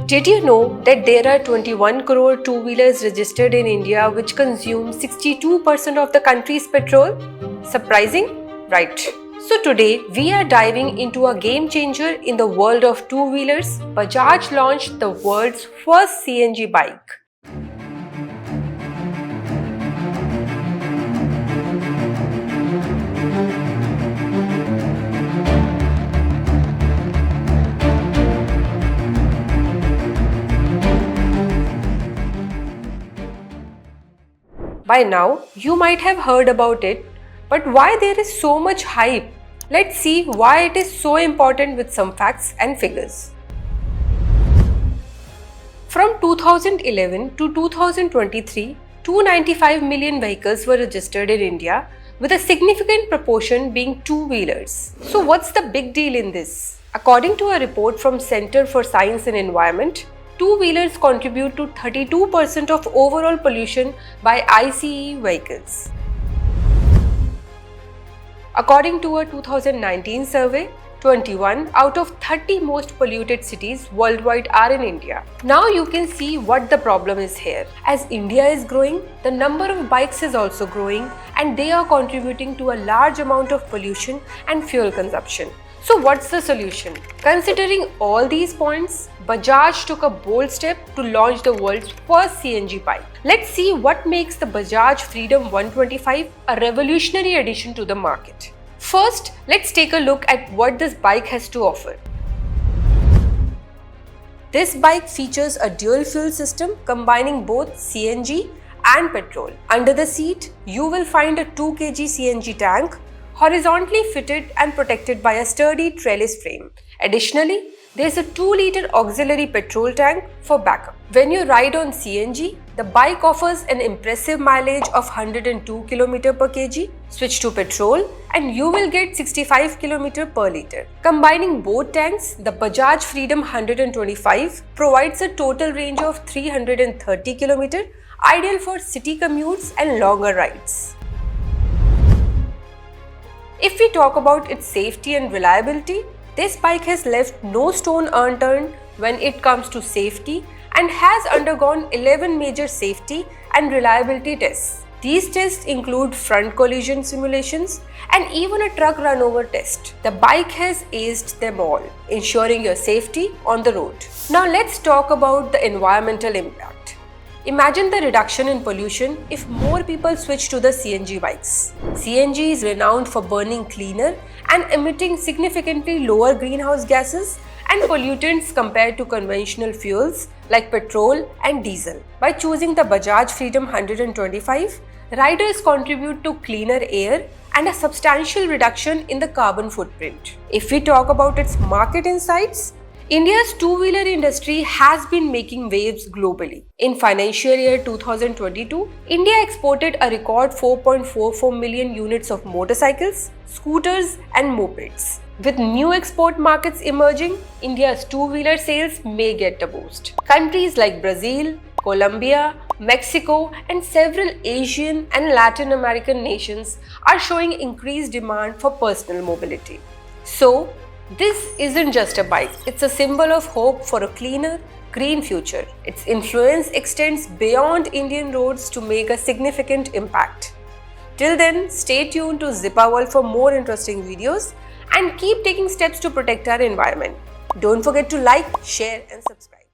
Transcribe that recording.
Did you know that there are 21 crore two-wheelers registered in India which consume 62% of the country's petrol? Surprising? Right. So today we are diving into a game changer in the world of two-wheelers. Bajaj launched the world's first CNG bike. By now, you might have heard about it, but why there is so much hype? Let's see why it is so important with some facts and figures. From 2011 to 2023, 295 million vehicles were registered in India, with a significant proportion being two-wheelers. So what's the big deal in this? According to a report from Center for Science and Environment, two-wheelers contribute to 32% of overall pollution by ICE vehicles. According to a 2019 survey, 21 out of 30 most polluted cities worldwide are in India. Now you can see what the problem is here. As India is growing, the number of bikes is also growing, and they are contributing to a large amount of pollution and fuel consumption. So what's the solution? Considering all these points, Bajaj took a bold step to launch the world's first CNG bike. Let's see what makes the Bajaj Freedom 125 a revolutionary addition to the market. First, let's take a look at what this bike has to offer. This bike features a dual fuel system combining both CNG and petrol. Under the seat, you will find a 2 kg CNG tank, horizontally fitted and protected by a sturdy trellis frame. Additionally, there is a 2-liter auxiliary petrol tank for backup. When you ride on CNG, the bike offers an impressive mileage of 102 km per kg. Switch to petrol and you will get 65 km per liter. Combining both tanks, the Bajaj Freedom 125 provides a total range of 330 km, ideal for city commutes and longer rides. If we talk about its safety and reliability, this bike has left no stone unturned when it comes to safety and has undergone 11 major safety and reliability tests. These tests include front collision simulations and even a truck runover test. The bike has aced them all, ensuring your safety on the road. Now let's talk about the environmental impact. Imagine the reduction in pollution if more people switch to the CNG bikes. CNG is renowned for burning cleaner and emitting significantly lower greenhouse gases and pollutants compared to conventional fuels like petrol and diesel. By choosing the Bajaj Freedom 125, riders contribute to cleaner air and a substantial reduction in the carbon footprint. If we talk about its market insights, India's two-wheeler industry has been making waves globally. In financial year 2022, India exported a record 4.44 million units of motorcycles, scooters and mopeds. With new export markets emerging, India's two-wheeler sales may get a boost. Countries like Brazil, Colombia, Mexico and several Asian and Latin American nations are showing increased demand for personal mobility. So, this isn't just a bike, it's a symbol of hope for a cleaner, green future. Its influence extends beyond Indian roads to make a significant impact. Till then, stay tuned to Zipa World for more interesting videos and keep taking steps to protect our environment. Don't forget to like, share and subscribe.